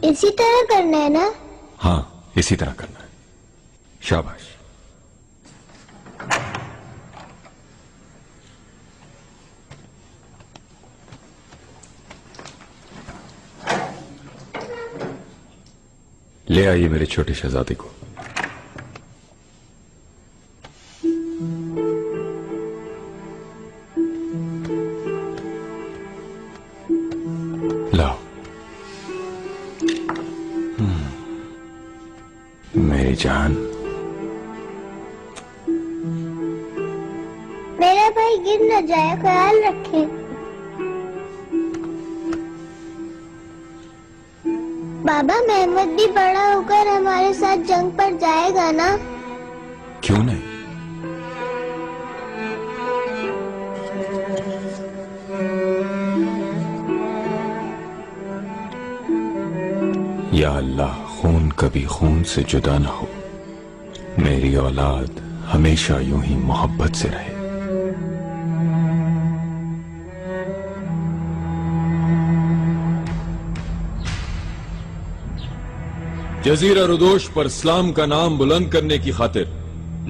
इसी तरह करना है ना? हाँ, इसी तरह करना है। शाबाश। ले आइए मेरे छोटे शहजादे को। लाओ। मेरी जान। मेरा भाई गिर न जाए, ख्याल रखें। बाबा, महमूद भी बड़ा होकर हमारे साथ जंग पर जाएगा ना? क्यों नहीं? या अल्लाह, खून कभी खून से जुदा ना हो। मेरी औलाद हमेशा यूं ही मोहब्बत से रहे। जजीरा रुदोश पर इस्लाम का नाम बुलंद करने की खातिर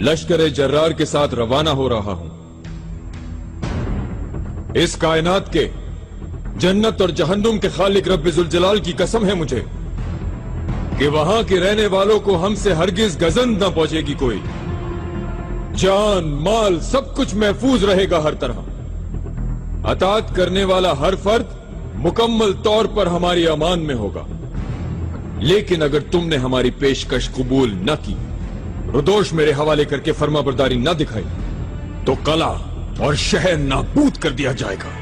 लश्कर जर्रार के साथ रवाना हो रहा हूं। इस कायनात के जन्नत और जहन्नुम के खालिक रब्बिजुल जलाल की कसम है मुझे कि वहां के रहने वालों को हमसे हरगिज गजन न पहुंचेगी कोई। जान माल सब कुछ महफूज रहेगा हर तरह। अतात करने वाला हर फर्द मुकम्मल तौर पर हमारी अमान में होगा। लेकिन अगर तुमने हमारी पेशकश कबूल न की, रुदोश मेरे हवाले करके फर्माबरदारी न दिखाई, तो कला और शहर नाबूद कर दिया जाएगा।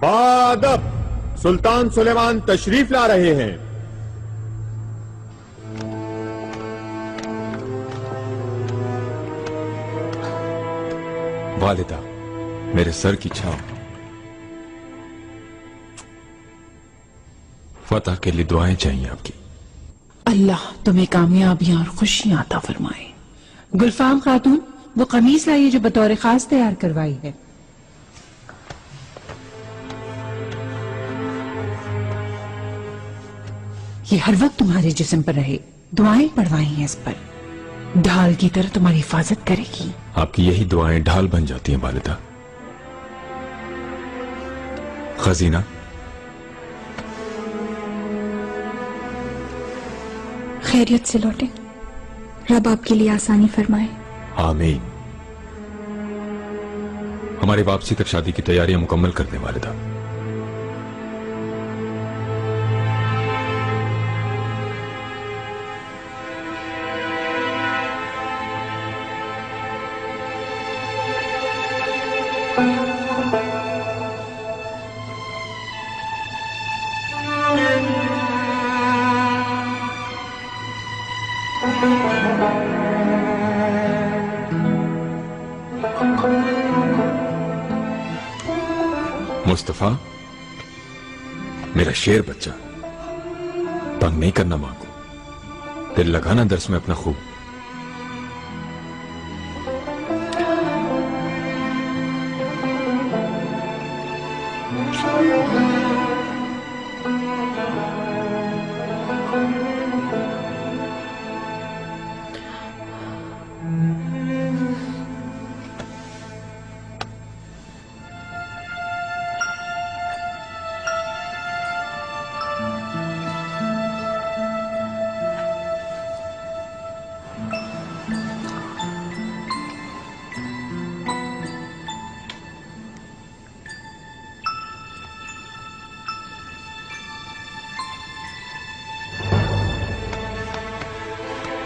बादब सुल्तान सुलेमान तशरीफ ला रहे हैं। वालिदा, मेरे सर की छांव। फतह के लिए दुआएं चाहिए आपकी। अल्लाह तुम्हें कामयाबियां और खुशियां अता फरमाए। गुलफाम खातून, वो कमीज लाइए जो बतौर खास तैयार करवाई है। ये हर वक्त तुम्हारे जिस्म पर रहे। दुआएं पढ़वाई हैं इस पर। ढाल की तरह तुम्हारी हिफाजत करेगी। आपकी यही दुआएं ढाल बन जाती हैं वालिदा। खजीना, खैरियत से लौटे। रब आपके लिए आसानी फरमाए। आमीन। हमारी वापसी तक शादी की तैयारियां मुकम्मल कर दें वालिदा। मुस्तफा, मेरा शेर बच्चा, तंग नहीं करना मां को। दिल लगाना दर्स में अपना खूब।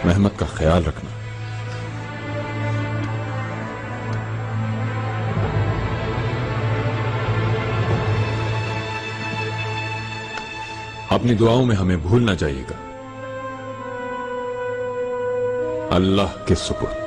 महमद का ख्याल रखना। अपनी दुआओं में हमें भूल ना जाइएगा। अल्लाह के सुपुर्द।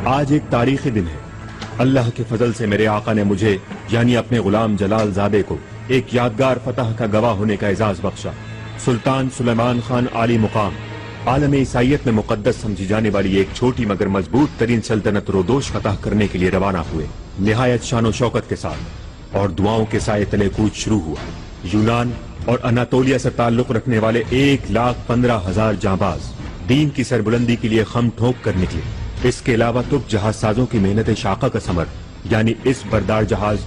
आज एक तारीखी दिन है। अल्लाह के फजल से मेरे आका ने मुझे यानी अपने गुलाम जलाल ज़ादे को एक यादगार फतह का गवाह होने का एजाज बख्शा। सुल्तान सुलेमान खान आली मुकाम आलम ईसाइयत में मुकद्दस समझी जाने वाली एक छोटी मगर मजबूत तरीन सल्तनत रोदोश फतह करने के लिए रवाना हुए। निहायत शानो शौकत के साथ और दुआओं के साए तले कूच शुरू हुआ। यूनान और अनातोलिया से ताल्लुक रखने वाले 1,15,000 जांबाज दीन की सरबुलंदी के लिए खम ठोक कर निकले। इसके अलावा तुर्क जहाज साजों की मेहनत शाखा का समर यानी इस बरदार जहाज,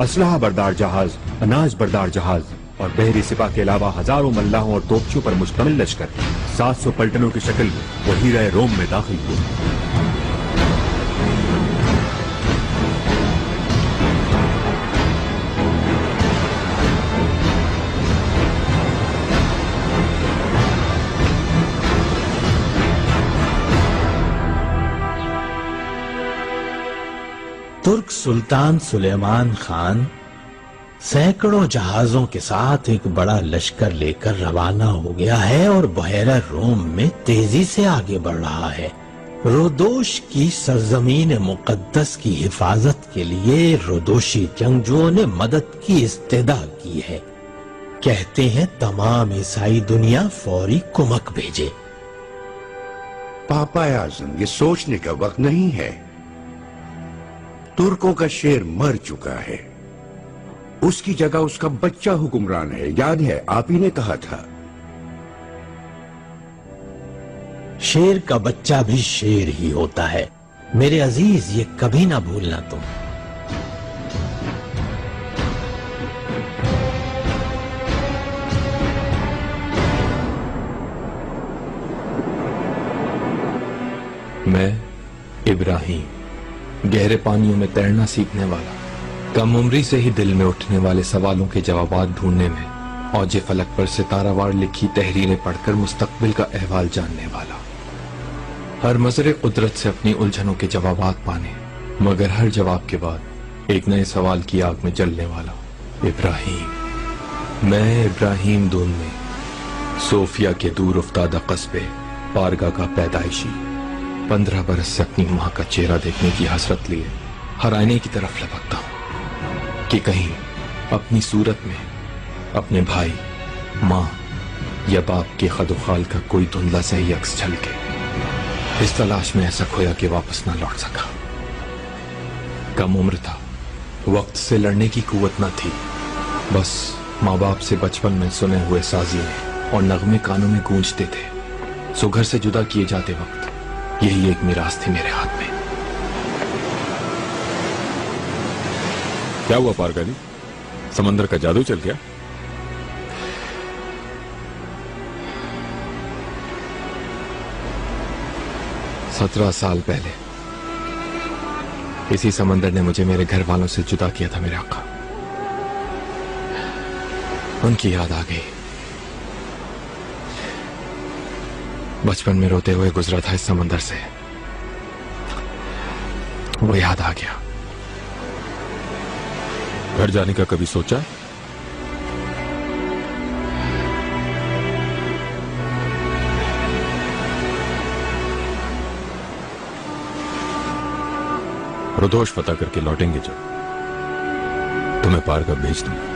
असलहा बरदार जहाज, अनाज बरदार जहाज और बहरी सिपा के अलावा हजारों मल्लाहों और तोपचों पर मुश्तमिल लश्कर 700 पलटनों की शक्ल में वही रहे रोम में दाखिल हुए। तुर्क सुल्तान सुलेमान खान सैकड़ों जहाजों के साथ एक बड़ा लश्कर लेकर रवाना हो गया है और बहरा रोम में तेजी से आगे बढ़ रहा है। रोदोश की सरजमीन मुकद्दस की हिफाजत के लिए रोदोशी जंगजुओं ने मदद की इस्तेदा की है। कहते हैं तमाम ईसाई दुनिया फौरी कुमक भेजे। पापा आज़म, ये सोचने का वक्त नहीं है। तुर्कों का शेर मर चुका है, उसकी जगह उसका बच्चा हुक्मरान है। याद है आप ही ने कहा था। शेर का बच्चा भी शेर ही होता है मेरे अजीज, ये कभी ना भूलना तुम। मैं इब्राहिम, गहरे पानियों में तैरना सीखने वाला, कम उम्री से ही दिल में उठने वाले सवालों के जवाबात ढूंढने में औजे फलक पर सितारावार लिखी तहरीरें पढ़कर मुस्तकबिल का अहवाल जानने वाला, हर मजरे कुदरत से अपनी उलझनों के जवाबात पाने मगर हर जवाब के बाद एक नए सवाल की आग में जलने वाला इब्राहिम। मैं इब्राहिम दून में सोफिया के दूर उफ्तादा कस्बे पारगा का पैदाइशी 15 बरस से अपनी मां का चेहरा देखने की हसरत लिए हर आईने की तरफ लपकता हूं कि कहीं अपनी सूरत में अपने भाई, मां या बाप के खदोखाल का कोई धुंधला सही अक्स झलके। इस तलाश में ऐसा खोया कि वापस ना लौट सका। कम उम्र था, वक्त से लड़ने की कुव्वत न थी। बस माँ बाप से बचपन में सुने हुए साजिए और नगमे कानों में गूंजते थे। सो घर से जुदा किए जाते वक्त यही एक मिरास थी मेरे हाथ में। क्या हुआ पारगा जी, समंदर का जादू चल गया? सत्रह साल पहले इसी समंदर ने मुझे मेरे घर वालों से जुदा किया था मेरे आका। उनकी याद आ गई। बचपन में रोते हुए गुजरा था इस समंदर से, वो याद आ गया। घर जाने का कभी सोचा? रोदोश फतह करके लौटेंगे जब तुम्हें पारगा भेज दूंगा।